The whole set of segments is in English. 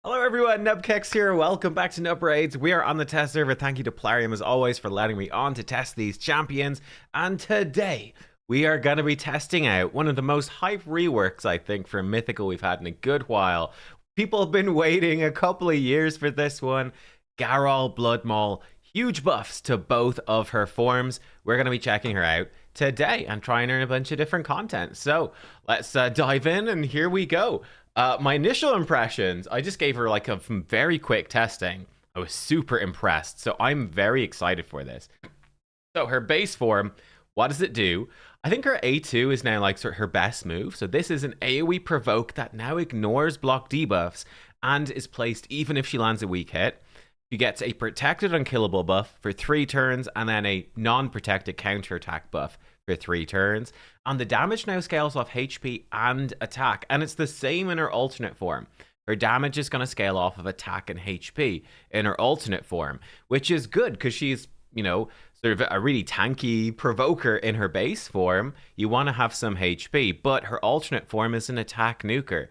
Hello everyone, nubkeks here. Welcome back to Nub Raids. We are on the test server. Thank you to Plarium as always for letting me on to test these champions. And today we are going to be testing out one of the most hype reworks I think for Mythical we've had in a good while. People have been waiting a couple of years for this one. Gharol Bloodmaul. Huge buffs to both of her forms. We're going to be checking her out today and try and earn a bunch of different content. So let's dive in and here we go. My initial impressions, I just gave her like a very quick testing. I was super impressed, so I'm very excited for this. So her base form, what does it do? I think her A2 is now like sort of her best move. So this is an AoE provoke that now ignores block debuffs and is placed even if she lands a weak hit. She gets a protected unkillable buff for 3 turns and then a non-protected counterattack buff for 3 turns. And the damage now scales off HP and attack, and it's the same in her alternate form. Her damage is going to scale off of attack and HP in her alternate form, which is good because she's, you know, sort of a really tanky provoker in her base form. You want to have some HP, but her alternate form is an attack nuker.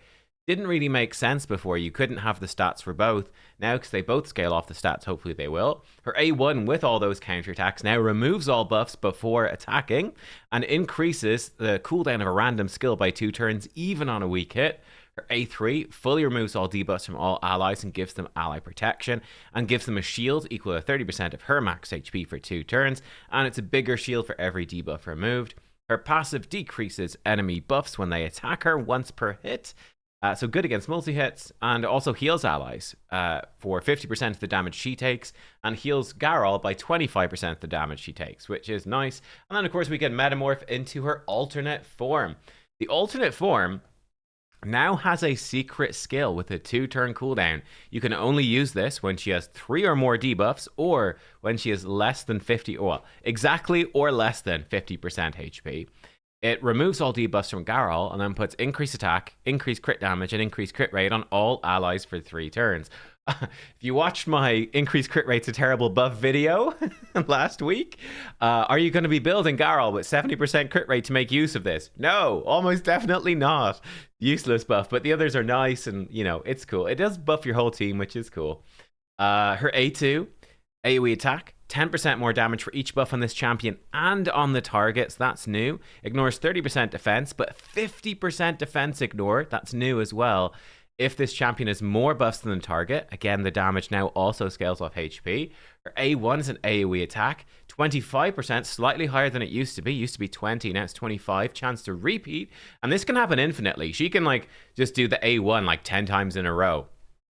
Didn't really make sense before. You couldn't have the stats for both. Now, because they both scale off the stats, hopefully they will. Her A1 with all those counterattacks now removes all buffs before attacking and increases the cooldown of a random skill by 2 turns, even on a weak hit. Her A3 fully removes all debuffs from all allies and gives them ally protection and gives them a shield equal to 30% of her max HP for 2 turns, and it's a bigger shield for every debuff removed. Her passive decreases enemy buffs when they attack her once per hit. So good against multi-hits, and also heals allies for 50% of the damage she takes, and heals Gharol by 25% of the damage she takes, which is nice. And then, of course, we can metamorph into her alternate form. The alternate form now has a secret skill with a 2-turn cooldown. You can only use this when she has 3 or more debuffs, or when she has less than 50, well, exactly or less than 50% HP. It removes all debuffs from Gharol and then puts increased attack, increased crit damage, and increased crit rate on all allies for 3 turns. If you watched my increased crit rate's a terrible buff video last week, are you going to be building Gharol with 70% crit rate to make use of this? No, almost definitely not. Useless buff, but the others are nice and, you know, it's cool. It does buff your whole team, which is cool. Her A2, AoE attack. 10% more damage for each buff on this champion and on the targets. That's new. Ignores 30% defense, but 50% defense ignore. That's new as well. If this champion has more buffs than the target, again, the damage now also scales off HP. Her A1 is an AoE attack. 25%, slightly higher than it used to be. Used to be 20, now it's 25. Chance to repeat. And this can happen infinitely. She can like just do the A1 like 10 times in a row.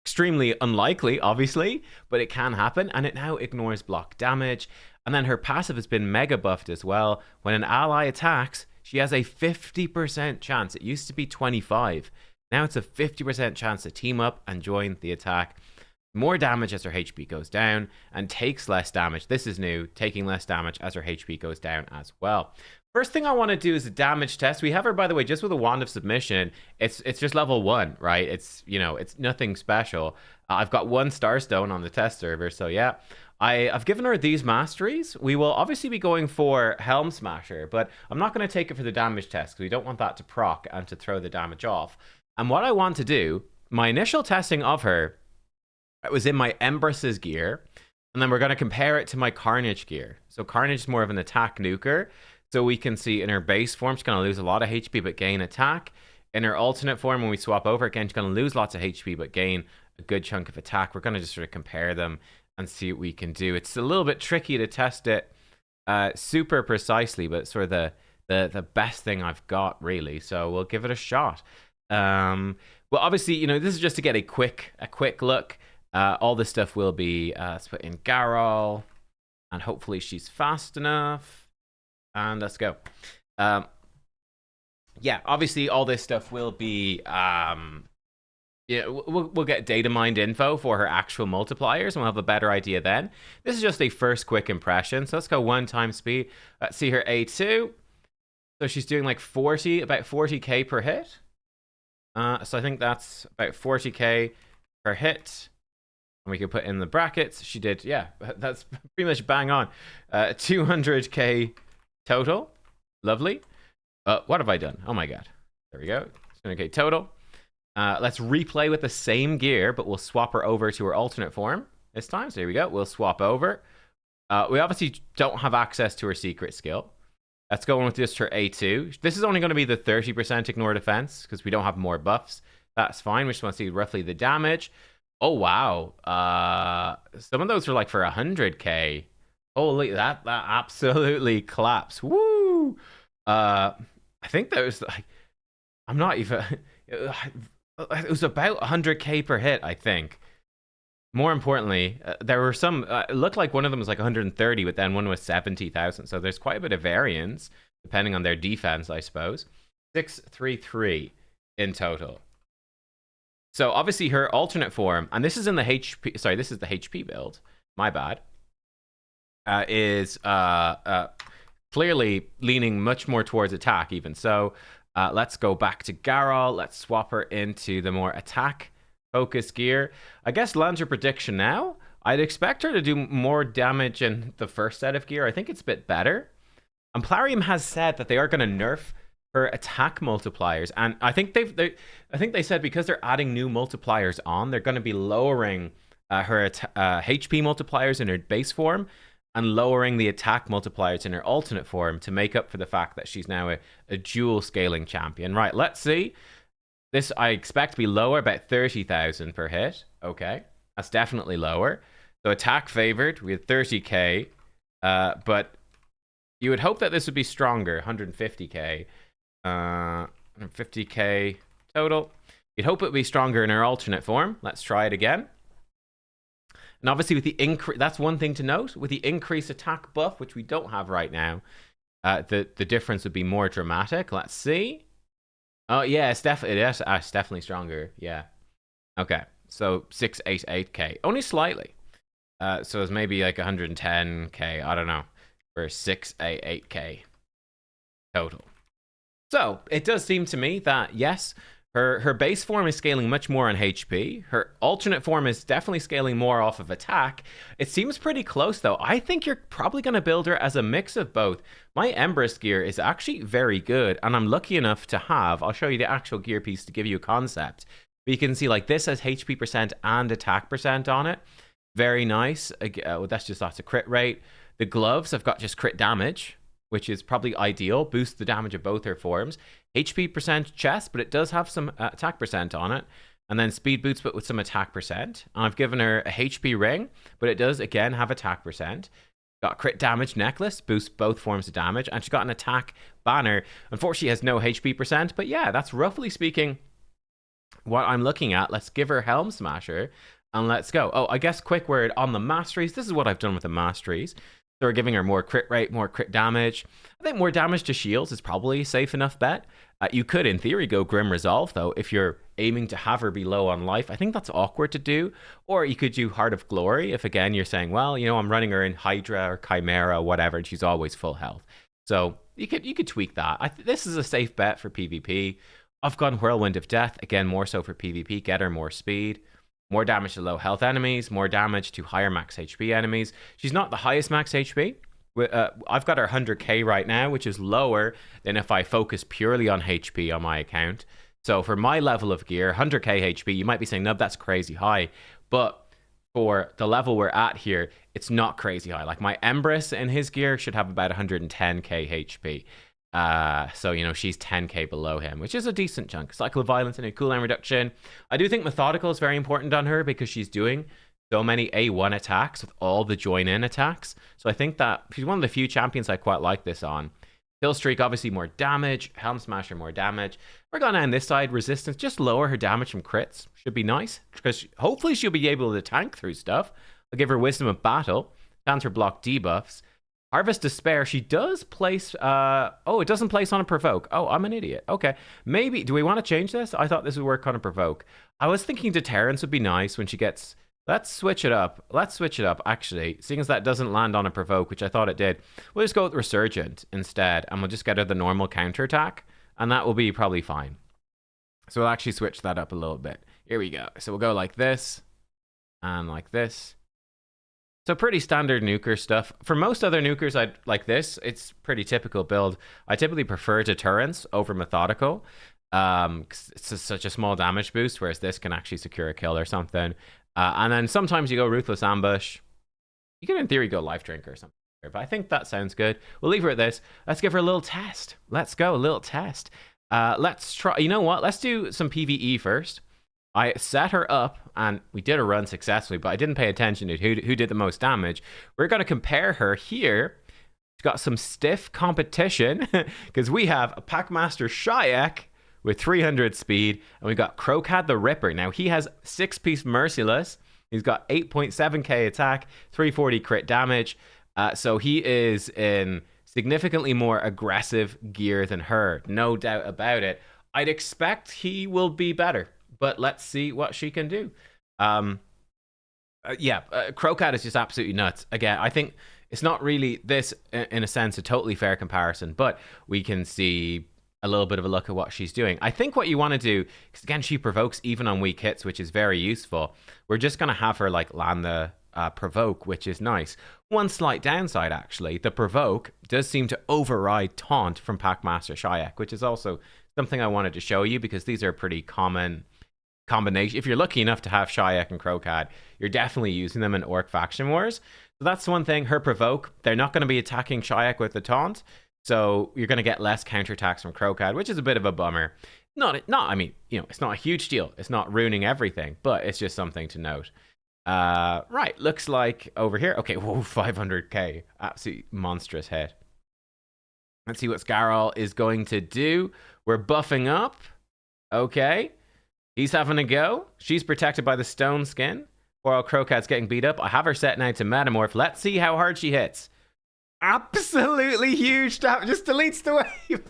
Extremely unlikely, obviously, but it can happen, and it now ignores block damage. And then her passive has been mega buffed as well. When an ally attacks, she has a 50% chance. It used to be 25. Now it's a 50% chance to team up and join the attack. More damage as her HP goes down, and takes less damage. This is new, taking less damage as her HP goes down as well. First thing I want to do is a damage test. We have her, by the way, just with a wand of submission. It's just level 1, right? It's, you know, it's nothing special. I've got 1 starstone on the test server, so yeah. I've given her these masteries. We will obviously be going for Helm Smasher, but I'm not going to take it for the damage test because we don't want that to proc and to throw the damage off. And what I want to do, my initial testing of her, it was in my Empress's gear, and then we're going to compare it to my Carnage gear. So Carnage is more of an attack nuker. So we can see in her base form, she's going to lose a lot of HP but gain attack. In her alternate form, when we swap over again, she's going to lose lots of HP but gain a good chunk of attack. We're going to just sort of compare them and see what we can do. It's a little bit tricky to test it super precisely, but it's sort of the best thing I've got, really. So we'll give it a shot. Well, obviously, you know, this is just to get a quick look. All this stuff will be, let's put in Gharol, and hopefully she's fast enough. And let's go. Yeah, obviously all this stuff will be, yeah, we'll get data mined info for her actual multipliers, and we'll have a better idea then. This is just a first quick impression. So let's go 1 time speed. Let's see her A2. So she's doing like about 40k per hit. So I think that's about 40k per hit. And we can put in the brackets. She did, yeah, that's pretty much bang on. 200k total. Lovely. What have I done? Oh my god. There we go. 200k total. Let's replay with the same gear, but we'll swap her over to her alternate form this time. So here we go. We'll swap over. We obviously don't have access to her secret skill. Let's go on with just her A2. This is only going to be the 30% ignore defense because we don't have more buffs. That's fine. We just want to see roughly the damage. Oh, wow. Some of those were like for 100k. Holy, that absolutely claps. Woo! I think that was like, I'm not even, it was about 100k per hit, I think. More importantly, there were some, it looked like one of them was like 130, but then one was 70,000. So there's quite a bit of variance depending on their defense, I suppose. 633 in total. So obviously her alternate form, and this is in the HP, sorry, this is the HP build, my bad, is clearly leaning much more towards attack even. So let's go back to Gharol. Let's swap her into the more attack focus gear. I guess Lancer prediction now. I'd expect her to do more damage in the first set of gear. I think it's a bit better. And Plarium has said that they are going to nerf her attack multipliers, and I think they said because they're adding new multipliers on, they're going to be lowering her HP multipliers in her base form and lowering the attack multipliers in her alternate form to make up for the fact that she's now a dual scaling champion. Right, let's see. This I expect to be lower, about 30,000 per hit. Okay, that's definitely lower. So attack favored with 30k, but you would hope that this would be stronger, 150k. 150k total. You'd hope it would be stronger in her alternate form. Let's try it again. And obviously with the increase, that's one thing to note. With the increased attack buff, which we don't have right now, the difference would be more dramatic. Let's see. Oh yeah, it's definitely stronger. Yeah. Okay. So 688k, only slightly. So it's maybe like 110k. I don't know, for 688k total. So it does seem to me that yes, her base form is scaling much more on HP. Her alternate form is definitely scaling more off of attack. It seems pretty close though. I think you're probably going to build her as a mix of both. My Empress gear is actually very good, and I'm lucky enough to have, I'll show you the actual gear piece to give you a concept. But you can see like this has HP percent and attack percent on it. Very nice. Well, that's just lots of crit rate. The gloves have got just crit damage, which is probably ideal. Boosts the damage of both her forms. HP percent chest, but it does have some attack percent on it. And then speed boots, but with some attack percent. And I've given her a HP ring, but it does, again, have attack percent. Got crit damage necklace, boosts both forms of damage. And she's got an attack banner. Unfortunately, has no HP percent, but yeah, that's roughly speaking what I'm looking at. Let's give her Helm Smasher, and let's go. Oh, I guess quick word on the masteries. This is what I've done with the masteries. So we're giving her more crit rate, more crit damage. I think more damage to shields is probably a safe enough bet. You could, in theory, go Grim Resolve, though, if you're aiming to have her be low on life. I think that's awkward to do. Or you could do Heart of Glory if, again, you're saying, well, you know, I'm running her in Hydra or Chimera or whatever, and she's always full health. So you could tweak that. This is a safe bet for PvP. I've gone Whirlwind of Death, again, more so for PvP. Get her more speed. More damage to low health enemies, more damage to higher max HP enemies. She's not the highest max HP. I've got her 100k right now, which is lower than if I focus purely on HP on my account. So for my level of gear, 100k HP, you might be saying, no, that's crazy high. But for the level we're at here, it's not crazy high. Like my Empress in his gear should have about 110k HP. So, you know, she's 10k below him, which is a decent chunk. Cycle of Violence and a cooldown reduction. I do think Methodical is very important on her because she's doing so many A1 attacks with all the join-in attacks. So I think that she's one of the few champions I quite like this on. Kill Streak, obviously more damage. Helm Smasher, more damage. We're going on this side, Resistance, just lower her damage from crits. Should be nice, because hopefully she'll be able to tank through stuff. I'll give her Wisdom of Battle. Counter block debuffs. Harvest Despair, she does place, oh, it doesn't place on a Provoke. Oh, I'm an idiot. Okay, maybe, do we want to change this? I thought this would work on a Provoke. I was thinking Deterrence would be nice when she gets, let's switch it up. Let's switch it up, actually. Seeing as that doesn't land on a Provoke, which I thought it did, we'll just go with Resurgent instead, and we'll just get her the normal counterattack, and that will be probably fine. So we'll actually switch that up a little bit. Here we go. So we'll go like this, and like this. So pretty standard nuker stuff. For most other nukers like this, it's pretty typical build. I typically prefer Deterrence over Methodical. 'Cause it's such a small damage boost, whereas this can actually secure a kill or something. And then sometimes you go Ruthless Ambush. You could, in theory, go Life Drink or something. But I think that sounds good. We'll leave her at this. Let's give her a little test. Let's go, a little test. Let's try. You know what? Let's do some PvE first. I set her up, and we did a run successfully, but I didn't pay attention to who did the most damage. We're going to compare her here. She's got some stiff competition, because we have a Packmaster Shayak with 300 speed, and we got Krokad the Ripper. Now, he has 6-piece Merciless. He's got 8.7k attack, 340 crit damage. So he is in significantly more aggressive gear than her. No doubt about it. I'd expect he will be better, but let's see what she can do. Krokad is just absolutely nuts. Again, I think it's not really this, in a sense, a totally fair comparison, but we can see a little bit of a look at what she's doing. I think what you want to do, because again, she provokes even on weak hits, which is very useful. We're just going to have her like land the provoke, which is nice. One slight downside, actually, the provoke does seem to override taunt from Packmaster Shayak, which is also something I wanted to show you, because these are pretty common combination. If you're lucky enough to have Shayak and Krokad, you're definitely using them in Orc Faction Wars. So that's one thing. Her provoke, they're not going to be attacking Shayak with the taunt. So you're going to get less counterattacks from Krokad, which is a bit of a bummer. I mean, it's not a huge deal. It's not ruining everything, but it's just something to note. Right, looks like over here. Okay, whoa, 500k. Absolutely monstrous hit. Let's see what Gharol is going to do. We're buffing up. Okay. He's having a go. She's protected by the stone skin. While Krokad's getting beat up. I have her set now to Metamorph. Let's see how hard she hits. Absolutely huge damage. Just deletes the wave.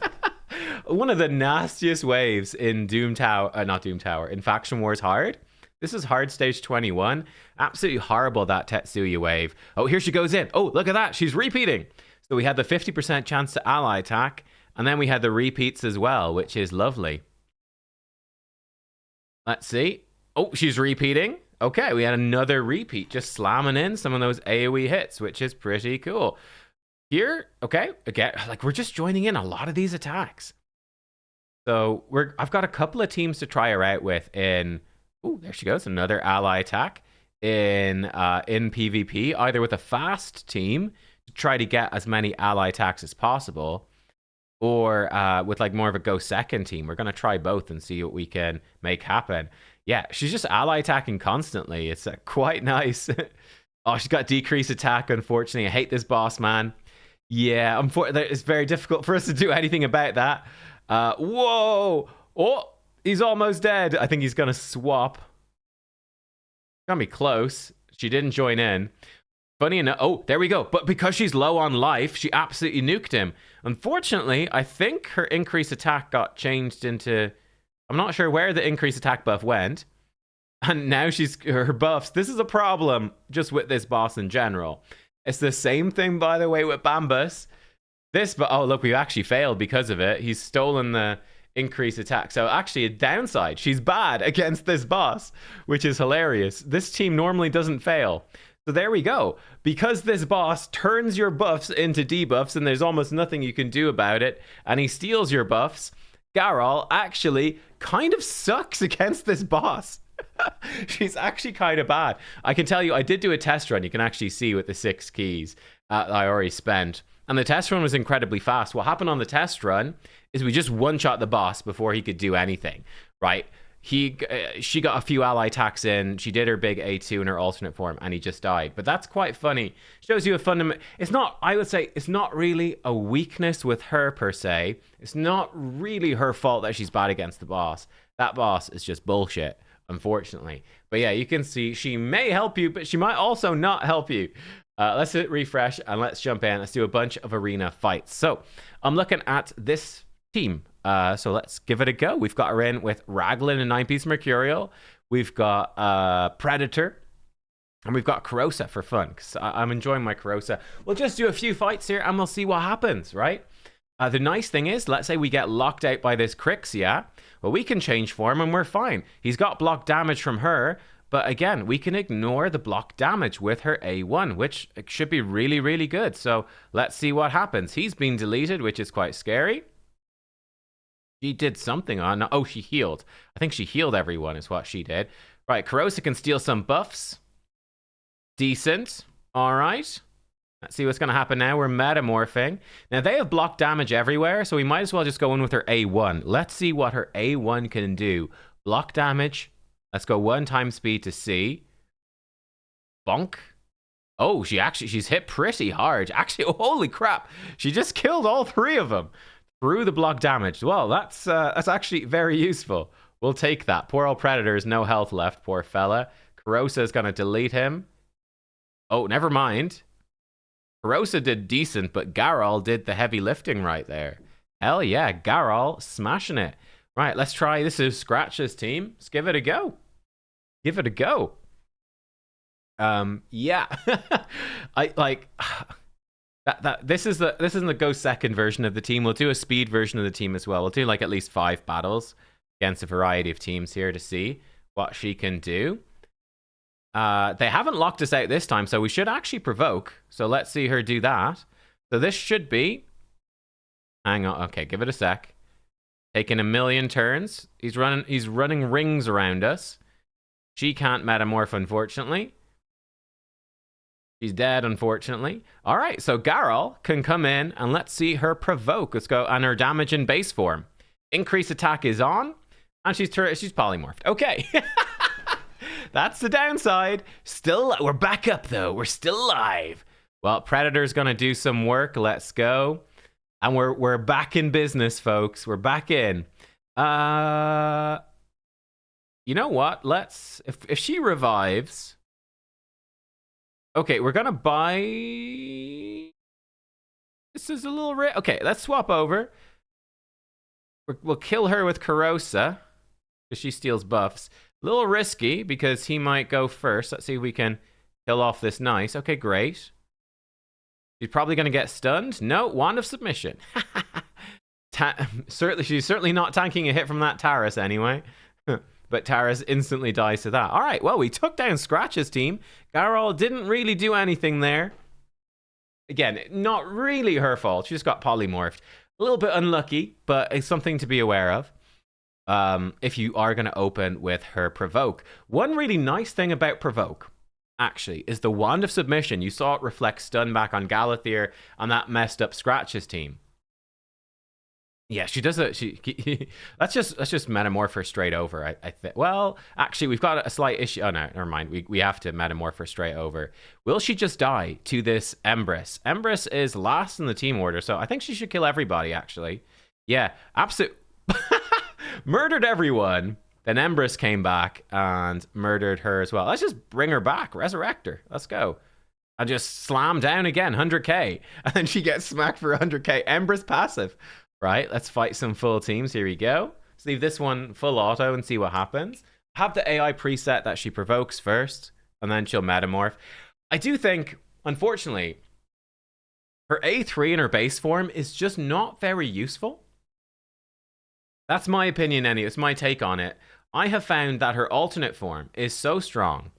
One of the nastiest waves in in Faction Wars Hard. This is Hard Stage 21. Absolutely horrible, that Tetsuya wave. Oh, here she goes in. Oh, look at that. She's repeating. So we had the 50% chance to ally attack, and then we had the repeats as well, which is lovely. Let's see. Oh, she's repeating. Okay, we had another repeat, just slamming in some of those AoE hits, which is pretty cool. Here, okay, again, like we're just joining in a lot of these attacks. So I've got a couple of teams to try her out with in. Oh, there she goes, another ally attack in PvP, either with a fast team to try to get as many ally attacks as possible, or with like more of a go second team. We're gonna try both and see what we can make happen. Yeah, she's just ally attacking constantly. It's quite nice. Oh, she's got decreased attack, unfortunately. I hate this boss, man. Yeah, it's very difficult for us to do anything about that. Whoa! Oh, he's almost dead. I think he's going to swap. Gonna be close. She didn't join in. Funny enough. Oh, there we go. But because she's low on life, she absolutely nuked him. Unfortunately, I think her increased attack got changed into... I'm not sure where the increased attack buff went. And now her buffs. This is a problem just with this boss in general. It's the same thing, by the way, with Bambus. Oh, look, we actually failed because of it. He's stolen the increased attack. So actually a downside. She's bad against this boss, which is hilarious. This team normally doesn't fail. So there we go. Because this boss turns your buffs into debuffs and there's almost nothing you can do about it, and he steals your buffs, Gharol actually kind of sucks against this boss. She's actually kind of bad. I can tell you, I did do a test run. You can actually see with the 6 keys I already spent. And the test run was incredibly fast. What happened on the test run is we just one-shot the boss before he could do anything, right? She got a few ally attacks in. She did her big A2 in her alternate form, and he just died. But that's quite funny. Shows you a fundamental... It's not, I would say, it's not really a weakness with her, per se. It's not really her fault that she's bad against the boss. That boss is just bullshit, unfortunately. But yeah, you can see she may help you, but she might also not help you. Let's hit refresh, and let's jump in. Let's do a bunch of arena fights. So I'm looking at this team. So let's give it a go. We've got her in with Raglan and 9-piece Mercurial. We've got Predator. And we've got Karosa for fun, because I'm enjoying my Karosa. We'll just do a few fights here, and we'll see what happens, right? The nice thing is, let's say we get locked out by this Crixia. Well, we can change form, and we're fine. He's got block damage from her. But again, we can ignore the block damage with her A1, which should be really, really good. So let's see what happens. He's been deleted, which is quite scary. She did something on... Oh, she healed. I think she healed everyone is what she did. Right, Corrosa can steal some buffs. Decent. All right. Let's see what's going to happen now. We're metamorphing. Now, they have block damage everywhere, so we might as well just go in with her A1. Let's see what her A1 can do. Block damage. Let's go 1 time speed to see. Bonk. Oh, she's hit pretty hard. Actually, oh, holy crap. She just killed all 3 of them through the block damage. Well, that's actually very useful. We'll take that. Poor old Predator's no health left, poor fella. Corrosa is going to delete him. Oh, never mind. Corrosa did decent, but Gharol did the heavy lifting right there. Hell yeah, Gharol smashing it. Right, let's try. This is Scratch's team. Let's give it a go. Give it a go. Yeah. I like this isn't the go second version of the team. We'll do a speed version of the team as well. We'll do like at least 5 battles against a variety of teams here to see what she can do. They haven't locked us out this time, so we should actually provoke. So let's see her do that. So this should be... Hang on. Okay, give it a sec. Taking a million turns. He's running rings around us. She can't metamorph, unfortunately. She's dead, unfortunately. All right, so Gharol can come in, and let's see her provoke. Let's go on her damage in base form. Increase attack is on, and she's polymorphed. Okay. That's the downside. Still, we're back up, though. We're still alive. Well, Predator's going to do some work. Let's go. And we're back in business, folks. We're back in. You know what? Let's... If she revives... Okay, we're going to buy... This is a little... Okay, let's swap over. We'll kill her with Corrosa, because she steals buffs. A little risky, because he might go first. Let's see if we can kill off this nice. Okay, great. She's probably going to get stunned. No, Wand of Submission. She's certainly not tanking a hit from that Taras anyway. But Taras instantly dies to that. All right, well, we took down Scratch's team. Gharol didn't really do anything there. Again, not really her fault. She just got polymorphed. A little bit unlucky, but it's something to be aware of. If you are going to open with her provoke. One really nice thing about provoke, actually, is the Wand of Submission. You saw it reflect stun back on Galathir on that messed up Scratch's team. Yeah, she does it. Let's just metamorph her straight over. I think. Well, actually, we've got a slight issue. Oh no, never mind. We have to metamorph her straight over. Will she just die to this Empress? Empress is last in the team order, so I think she should kill everybody. Actually, yeah, absolute. Murdered everyone. Then Empress came back and murdered her as well. Let's just bring her back. Resurrect her. Let's go. And just slam down again. 100k. And then she gets smacked for 100k. Empress passive. Right. Let's fight some full teams. Here we go. Let's leave this one full auto and see what happens. Have the AI preset that she provokes first. And then she'll metamorph. I do think, unfortunately, her A3 in her base form is just not very useful. That's my opinion anyway. It's my take on it. I have found that her alternate form is so strong.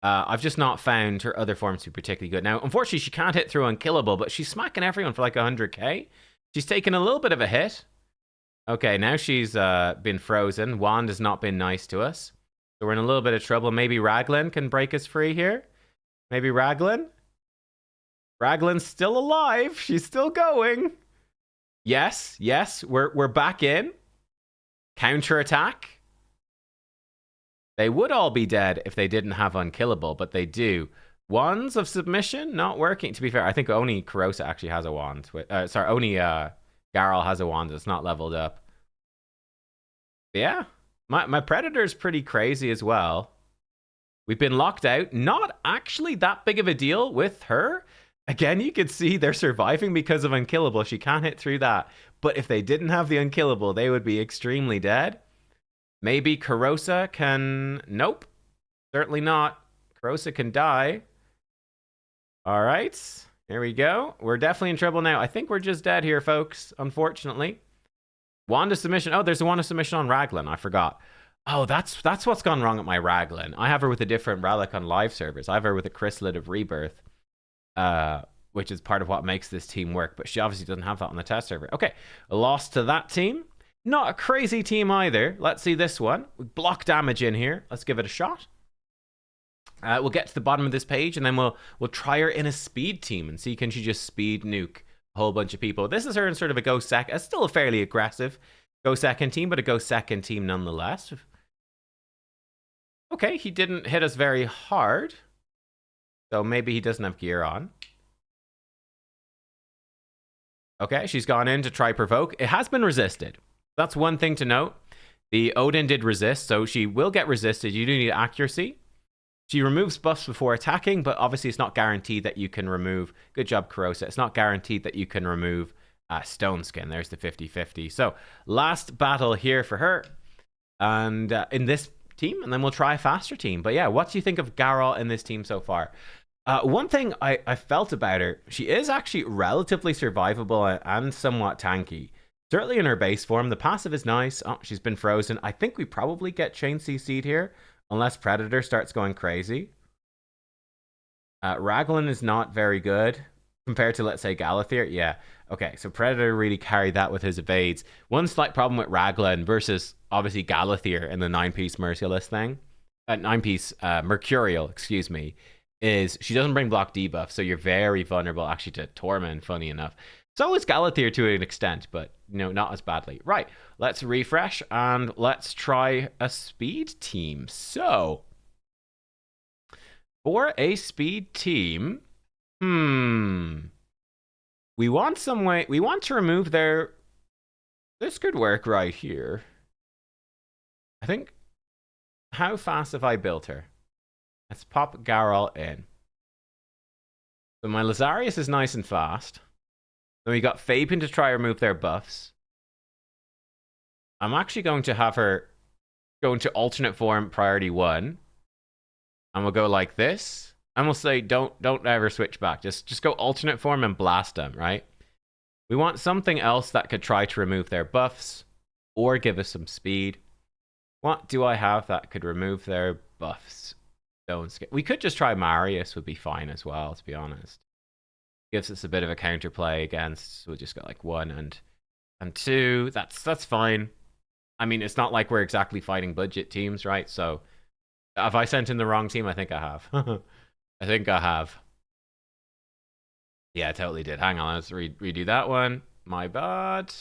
I've just not found her other forms to be particularly good. Now, unfortunately, she can't hit through Unkillable, but she's smacking everyone for like 100k. She's taken a little bit of a hit. Okay, now she's been frozen. Wand has not been nice to us. So we're in a little bit of trouble. Maybe Raglan can break us free here. Maybe Raglan? Raglan's still alive. She's still going. Yes, we're back in. Counterattack. They would all be dead if they didn't have Unkillable, but they do. Wands of Submission not working. To be fair, I think only Corrosa actually has a wand. Sorry, only Gharol has a wand that's not leveled up. But yeah, my Predator's pretty crazy as well. We've been locked out. Not actually that big of a deal with her. Again, you could see they're surviving because of Unkillable. She can't hit through that. But if they didn't have the Unkillable, they would be extremely dead. Maybe Corrosa can... Nope. Certainly not. Corrosa can die. All right. Here we go. We're definitely in trouble now. I think we're just dead here, folks, unfortunately. Wand of Submission. Oh, there's a Wand of Submission on Raglan. I forgot. Oh, that's what's gone wrong at my Raglan. I have her with a different relic on live servers. I have her with a Chrysalid of Rebirth. Which is part of what makes this team work, but she obviously doesn't have that on the test server. Okay, a loss to that team. Not a crazy team either. Let's see this one. We block damage in here. Let's give it a shot. We'll get to the bottom of this page, and then we'll try her in a speed team and see, can she just speed nuke a whole bunch of people. This is her in sort of a go second. It's still a fairly aggressive go second team, but a go second team nonetheless. Okay, he didn't hit us very hard, so maybe he doesn't have gear on. Okay, she's gone in to try provoke. It has been resisted. That's one thing to note. The Odin did resist, so she will get resisted. You do need accuracy. She removes buffs before attacking, but obviously it's not guaranteed that you can remove... Good job, Karosa. It's not guaranteed that you can remove Stone Skin. There's the 50-50. So, last battle here for her. And in this team, and then we'll try a faster team. But yeah, what do you think of Gharol in this team so far? One thing I felt about her, she is actually relatively survivable and somewhat tanky. Certainly in her base form. The passive is nice. Oh, she's been frozen. I think we probably get Chain CC'd here. Unless Predator starts going crazy. Raglan is not very good compared to, let's say, Galathir. Yeah. Okay, so Predator really carried that with his evades. One slight problem with Raglan versus, obviously, Galathir in the 9-piece Merciless thing. 9-piece Mercurial, excuse me, is she doesn't bring block debuff, so you're very vulnerable, actually, to Torment, funny enough. So is Galathir to an extent, but not as badly. Right, let's refresh and let's try a speed team. So, for a speed team, we want to remove their... This could work right here. I think, how fast have I built her? Let's pop Gharol in. So my Lazarius is nice and fast. Then we got Fabian to try to remove their buffs. I'm actually going to have her go into alternate form priority 1. And we'll go like this. And we'll say don't ever switch back. Just go alternate form and blast them, right? We want something else that could try to remove their buffs or give us some speed. What do I have that could remove their buffs? Don't skip. We could just try Marius, would be fine as well, to be honest. Gives us a bit of a counterplay against. So we'll just go like 1 and 2. That's fine. I mean, it's not like we're exactly fighting budget teams, right? So, have I sent in the wrong team? I think I have. I think I have. Yeah, I totally did. Hang on, let's redo that one. My bad.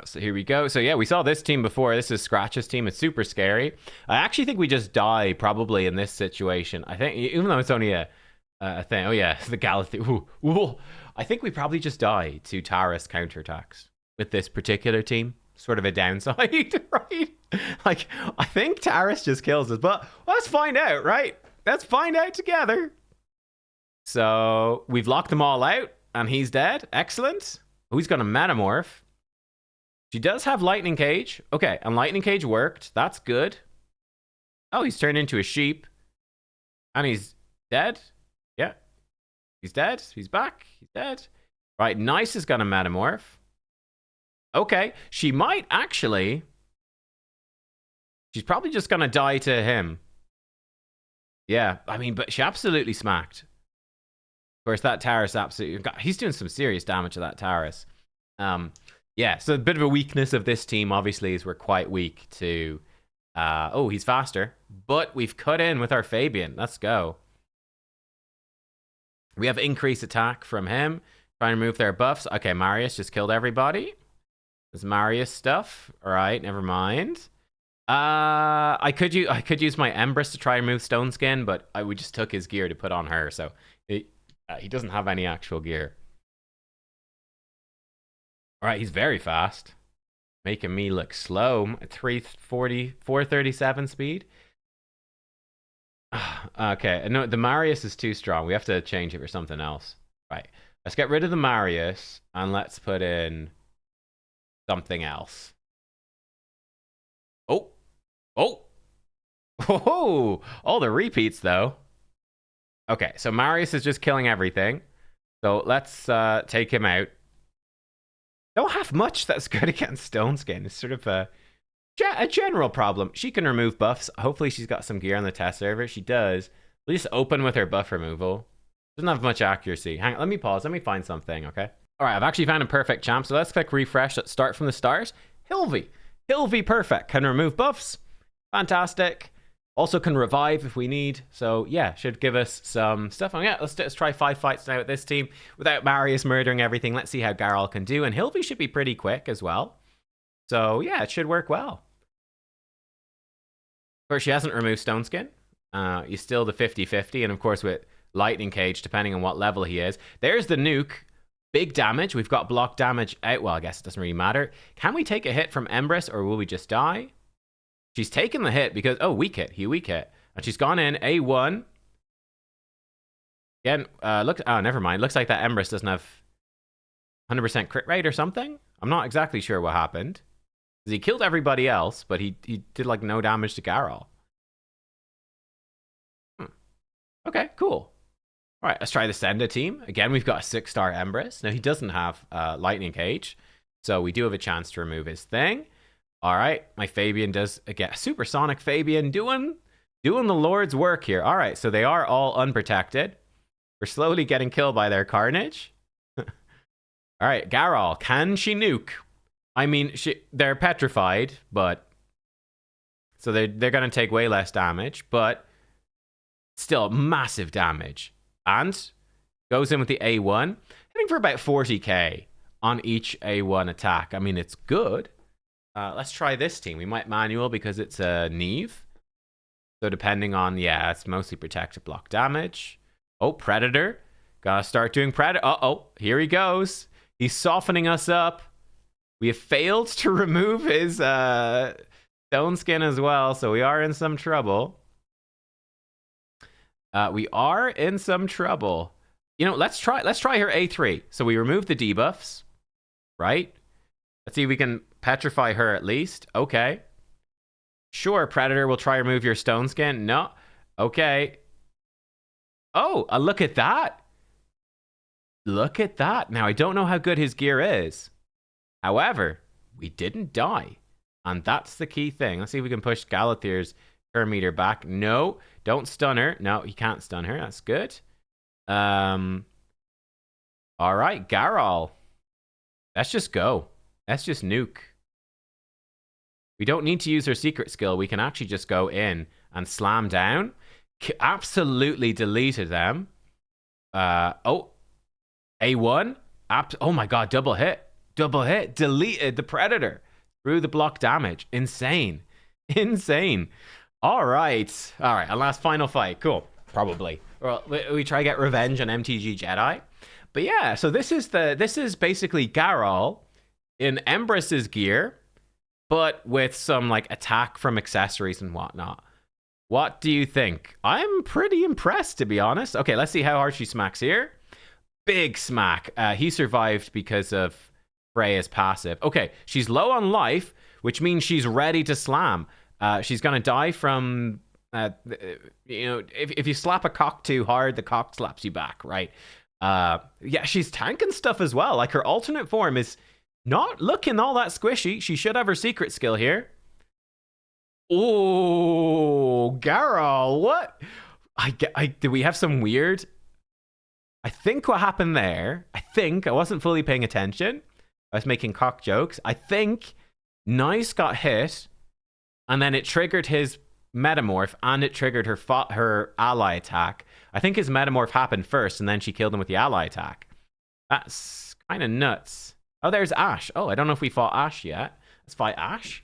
So here we go. So yeah, we saw this team before. This is Scratch's team. It's super scary. I actually think we just die probably in this situation. I think, even though it's only a thing. Oh yeah, the Galathir. Ooh. I think we probably just die to Taris counterattacks with this particular team. Sort of a downside, right? Like, I think Taris just kills us, but let's find out, right? Let's find out together. So we've locked them all out, and he's dead. Excellent. Oh, he's gonna metamorph. She does have Lightning Cage. Okay, and Lightning Cage worked. That's good. Oh, he's turned into a sheep. And he's dead. Yeah. He's dead. He's back. He's dead. Right, Nice is gonna metamorph. Okay, she might actually... She's probably just gonna die to him. Yeah, I mean, but she absolutely smacked. Of course, that Taris absolutely... He's doing some serious damage to that Taris. Yeah, so a bit of a weakness of this team, obviously, is we're quite weak to... oh, he's faster. But we've cut in with our Fabian. Let's go. We have increased attack from him. Trying to remove their buffs. Okay, Marius just killed everybody. There's Marius stuff. Alright, never mind. I could use my Empress to try and remove Stone Skin, but we just took his gear to put on her, so he doesn't have any actual gear. Alright, he's very fast. Making me look slow. 437 speed. Okay, no, the Marius is too strong. We have to change it for something else. Right, let's get rid of the Marius, and let's put in something else. Oh! All the repeats, though. Okay, so Marius is just killing everything. So let's take him out. Don't have much that's good against Stone Skin. It's sort of a general problem. She can remove buffs. Hopefully she's got some gear on the test server. She does. We'll just open with her buff removal. Doesn't have much accuracy. Hang on, let me pause. Let me find something, okay? All right, I've actually found a perfect champ. So let's click refresh. Let's start from the start. Hilvy. Hilvy perfect. Can remove buffs. Fantastic. Also can revive if we need. So yeah, should give us some stuff. Yeah, let's try 5 fights now with this team without Marius murdering everything. Let's see how Gharol can do. And Hilvy should be pretty quick as well. So yeah, it should work well. Of course, she hasn't removed Stone Skin. He's still the 50-50. And of course with Lightning Cage, depending on what level he is. There's the nuke. Big damage. We've got block damage out. Well, I guess it doesn't really matter. Can we take a hit from Empress or will we just die? She's taken the hit because... Oh, weak hit. He weak hit. And she's gone in. A1. Again, look... Oh, never mind. Looks like that Empress doesn't have 100% crit rate or something. I'm not exactly sure what happened. He killed everybody else, but he did like no damage to Gharol. Okay, cool. All right, let's try the Senda team. Again, we've got a 6-star Empress. Now, he doesn't have Lightning Cage, so we do have a chance to remove his thing. All right, my Fabian does get Supersonic Fabian doing the Lord's work here. All right, so they are all unprotected. We're slowly getting killed by their carnage. All right, Gharol, can she nuke? I mean, they're petrified, but... So they're going to take way less damage, but still massive damage. And goes in with the A1, hitting for about 40k on each A1 attack. I mean, it's good. Let's try this team. We might manual because it's a Neve. So depending on, yeah, it's mostly protected block damage. Oh, Predator. Gotta start doing Predator. Uh-oh, here he goes. He's softening us up. We have failed to remove his Stone Skin as well, so we are in some trouble. We are in some trouble. You know, let's try her A3. So we remove the debuffs, right? Let's see if we can petrify her at least. Okay. Sure, Predator will try to remove your Stone Skin. No. Okay. Oh, look at that. Look at that. Now, I don't know how good his gear is. However, we didn't die. And that's the key thing. Let's see if we can push Galathir's her meter back. No, don't stun her. No, he can't stun her. That's good. All right, Gharol. Let's just go. Let's just nuke. We don't need to use her secret skill. We can actually just go in and slam down. Absolutely deleted them. Oh, A1. Oh my god, double hit. Double hit. Deleted the Predator through the block damage. Insane. Insane. All right. All right, a last final fight. Cool. Probably. Well, we try to get revenge on MTG Jedi. But yeah, so this is basically Gharol in Empress's gear, but with some like attack from accessories and whatnot. What do you think? I'm pretty impressed, to be honest. Okay, let's see how hard she smacks here. Big smack. He survived because of Freya's passive. Okay, she's low on life, which means she's ready to slam. She's gonna die from you know, if you slap a cock too hard, the cock slaps you back, right? Yeah, she's tanking stuff as well. Like her alternate form is not looking all that squishy. She should have her secret skill here. Oh, Gharol, what? Did we have some weird? I think what happened there, I wasn't fully paying attention. I was making cock jokes. I think Nice got hit, and then it triggered his metamorph, and it triggered her ally attack. I think his metamorph happened first, and then she killed him with the ally attack. That's kind of nuts. Oh, there's Ashe. Oh, I don't know if we fought Ashe yet. Let's fight Ashe.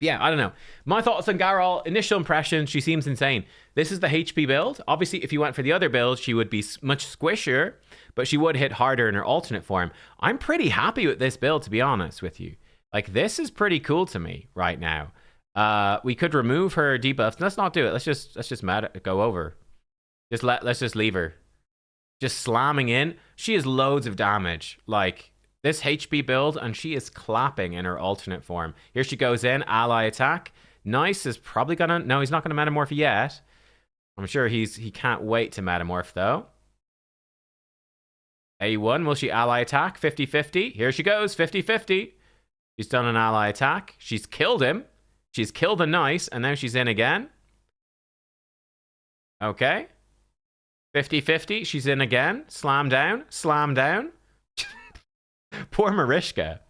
Yeah, I don't know. My thoughts on Gharol, initial impressions, she seems insane. This is the HP build. Obviously, if you went for the other build, she would be much squishier, but she would hit harder in her alternate form. I'm pretty happy with this build, to be honest with you. Like, this is pretty cool to me right now. We could remove her debuffs. Let's not do it. Let's just go over. Let's just leave her. Just slamming in. She has loads of damage. Like, this HP build, and she is clapping in her alternate form. Here she goes in, ally attack. Nice is probably gonna... No, he's not gonna metamorph yet. I'm sure he can't wait to metamorph, though. A1, will she ally attack? 50-50. Here she goes, 50-50. She's done an ally attack. She's killed him. She's killed a Nice, and now she's in again. Okay. 50-50. She's in again. Slam down. Slam down. Poor Mariska.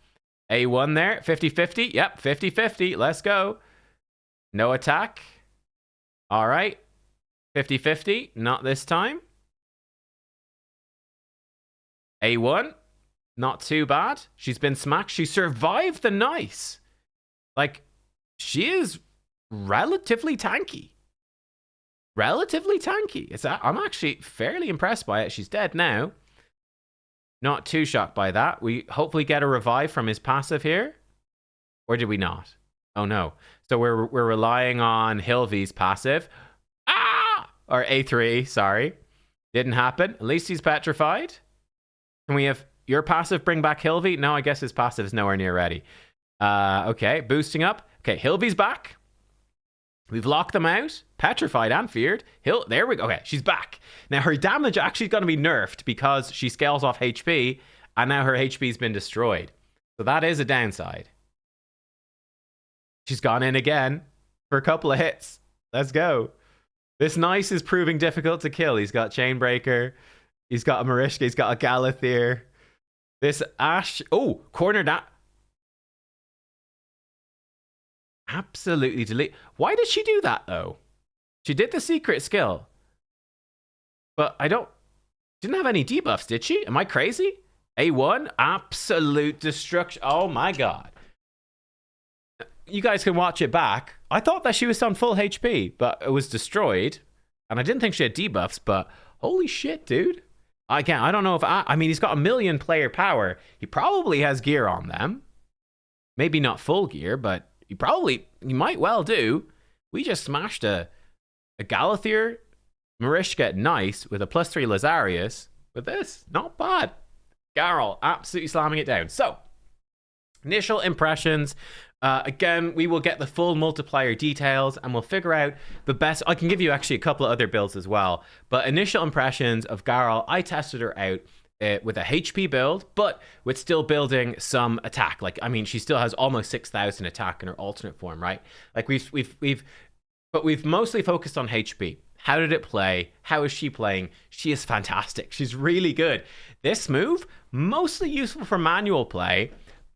A1 there. 50-50. Yep, 50-50. Let's go. No attack. All right. 50-50. Not this time. A1. Not too bad. She's been smacked. She survived the nice. Like, she is relatively tanky. Relatively tanky. I'm actually fairly impressed by it. She's dead now. Not too shocked by that. We hopefully get a revive from his passive here. Or did we not? Oh, no. So we're relying on Hilvy's passive. Ah! Or A3, sorry. Didn't happen. At least he's petrified. Can we have your passive bring back Hilvy? No, I guess his passive is nowhere near ready. Okay, boosting up. Okay, Hilvy's back. We've locked them out. Petrified and feared. There we go. Okay, she's back. Now, her damage actually is going to be nerfed because she scales off HP, and now her HP's been destroyed. So that is a downside. She's gone in again for a couple of hits. Let's go. This nice is proving difficult to kill. He's got Chainbreaker. He's got a Mariska. He's got a Galathir. This Ashe. Oh, cornered that. Absolutely delete. Why did she do that, though? She did the secret skill. But didn't have any debuffs, did she? Am I crazy? A1, absolute destruction. Oh my god. You guys can watch it back. I thought that she was on full HP, but it was destroyed. And I didn't think she had debuffs, but holy shit, dude. I don't know if I mean, he's got 1 million player power. He probably has gear on them. Maybe not full gear, but he might well do. We just smashed a Galathir, Mariska, nice, with a +3 Lazarius. With this, not bad. Gharol, absolutely slamming it down. So, initial impressions. Again, we will get the full multiplier details and we'll figure out the best. I can give you actually a couple of other builds as well. But initial impressions of Gharol, I tested her out with a HP build, but with still building some attack. Like, I mean, she still has almost 6,000 attack in her alternate form, right? Like we've mostly focused on HP. How did it play? How is she playing? She is fantastic. She's really good. This move, mostly useful for manual play,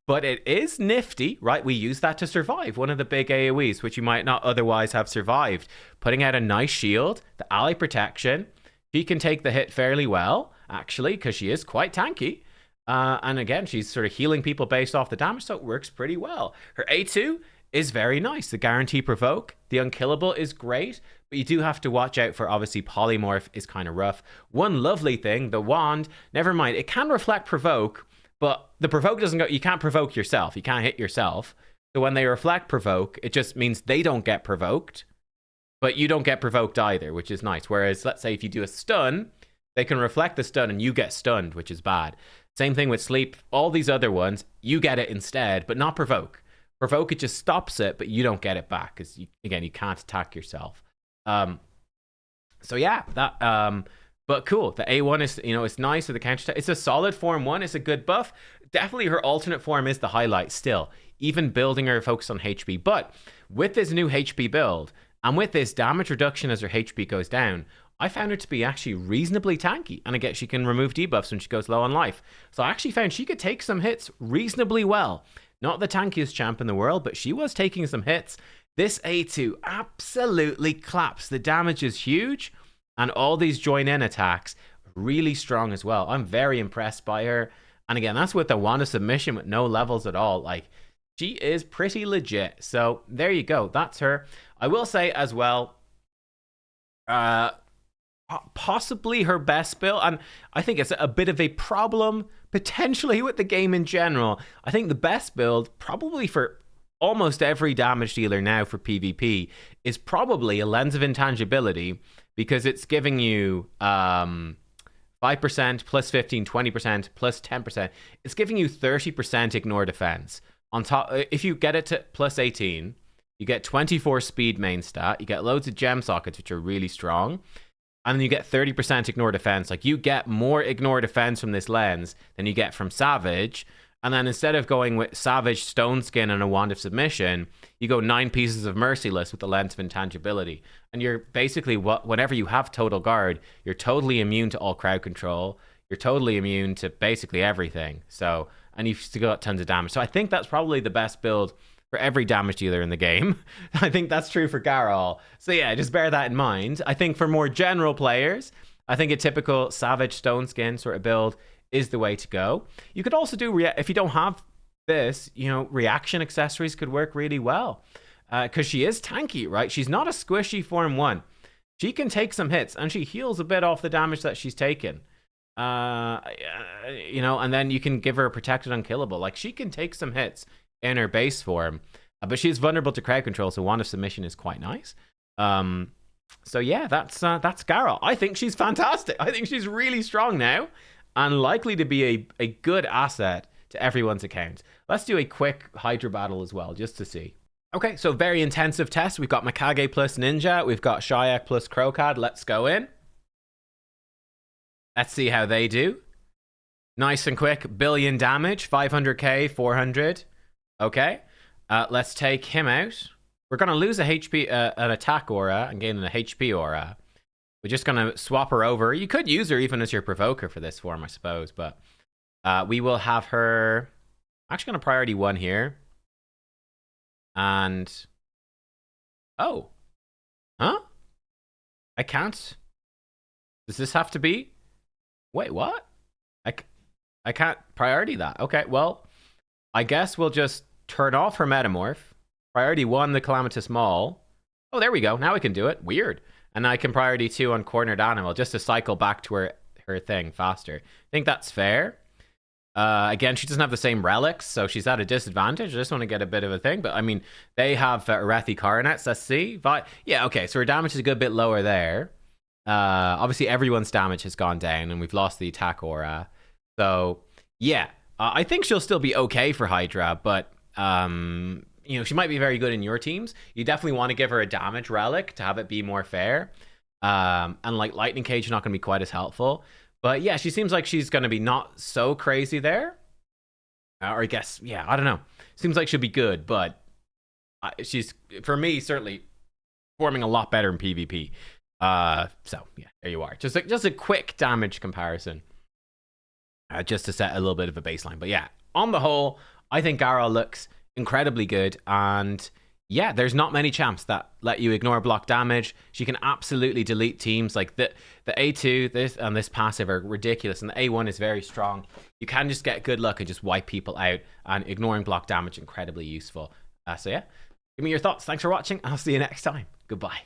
but it is nifty, right? We use that to survive one of the big AoEs, which you might not otherwise have survived. Putting out a nice shield, the ally protection. She can take the hit fairly well, actually, because she is quite tanky. And again, she's sort of healing people based off the damage, so it works pretty well. Her A2 is very nice. The guarantee provoke, the unkillable is great, but you do have to watch out for, obviously, polymorph is kind of rough. One lovely thing, the wand, never mind, it can reflect provoke, but the provoke doesn't go, you can't provoke yourself. You can't hit yourself. So when they reflect provoke, it just means they don't get provoked, but you don't get provoked either, which is nice. Whereas, let's say if you do a stun, they can reflect the stun and you get stunned, which is bad. Same thing with sleep. All these other ones, you get it instead, but not provoke. Provoke, it just stops it, but you don't get it back because, again, you can't attack yourself. So yeah, that... But cool, the A1 is, it's nice with the counter attack. It's a solid form 1, it's a good buff. Definitely her alternate form is the highlight still. Even building her focus on HP. But with this new HP build, and with this damage reduction as her HP goes down, I found her to be actually reasonably tanky. And again, she can remove debuffs when she goes low on life. So I actually found she could take some hits reasonably well. Not the tankiest champ in the world, but she was taking some hits. This A2 absolutely claps. The damage is huge. And all these join-in attacks, really strong as well. I'm very impressed by her. And again, that's with the Wanda submission with no levels at all. Like, she is pretty legit. So there you go. That's her. I will say as well, possibly her best build. And I think it's a bit of a problem, potentially, with the game in general. I think the best build, probably for almost every damage dealer now for PvP, is probably a Lens of Intangibility, because it's giving you 5%, plus 15, 20%, plus 10%. It's giving you 30% ignore defense. On top, if you get it to plus 18, you get 24 speed main stat, you get loads of gem sockets, which are really strong, and then you get 30% ignore defense. Like, you get more ignore defense from this lens than you get from Savage. And then instead of going with Savage, Stone Skin, and a Wand of Submission, you go 9 pieces of Merciless with the Lens of Intangibility. And you're basically, whenever you have Total Guard, you're totally immune to all crowd control. You're totally immune to basically everything. So and you've still got tons of damage. So I think that's probably the best build for every damage dealer in the game. I think that's true for Gharol. So yeah, just bear that in mind. I think for more general players, I think a typical Savage Stone Skin sort of build is the way to go. You could also do, if you don't have this, you know, reaction accessories could work really well. Because she is tanky, right? She's not a squishy Form 1. She can take some hits, and she heals a bit off the damage that she's taken. You know, and then you can give her a protected unkillable. Like, she can take some hits in her base form, but she's vulnerable to crowd control, so Wand of Submission is quite nice. So yeah, that's Gharol. I think she's fantastic. I think she's really strong now, and likely to be a good asset to everyone's account. Let's do a quick Hydra battle as well, just to see. Okay, so very intensive test. We've got Mikage plus Ninja. We've got Shayak plus Krokad. Let's go in. Let's see how they do. Nice and quick. Billion damage. 500k, 400. Okay. Let's take him out. We're going to lose a HP, an attack aura and gain an HP aura. We're just going to swap her over. You could use her even as your provoker for this form, I suppose. But we will have her... I'm actually going to priority 1 here. And oh, huh? I can't. Does this have to be? Wait, what? I can't priority that. Okay, well, I guess we'll just turn off her metamorph. Priority 1, the Calamitous Maul. Oh, there we go. Now we can do it. Weird. And I can priority 2 on Cornered Animal just to cycle back to her thing faster. I think that's fair. Again, she doesn't have the same relics, so she's at a disadvantage. I just want to get a bit of a thing. But, I mean, they have Arethi Coronets. Let's see. Yeah, okay, so her damage is a good bit lower there. Obviously, everyone's damage has gone down, and we've lost the attack aura. So, yeah, I think she'll still be okay for Hydra, but, you know, she might be very good in your teams. You definitely want to give her a damage relic to have it be more fair. And, like, Lightning Cage is not going to be quite as helpful. But yeah, she seems like she's going to be not so crazy there. Or I guess, yeah, I don't know. Seems like she'll be good, but she's, for me, certainly performing a lot better in PvP. So, yeah, there you are. Just a quick damage comparison. Just to set a little bit of a baseline. But yeah, on the whole, I think Gharol looks incredibly good. And yeah, there's not many champs that let you ignore block damage. She can absolutely delete teams. Like the A2 this passive are ridiculous, and the A1 is very strong. You can just get good luck and just wipe people out, and ignoring block damage incredibly useful. So yeah, give me your thoughts. Thanks for watching. I'll see you next time. Goodbye.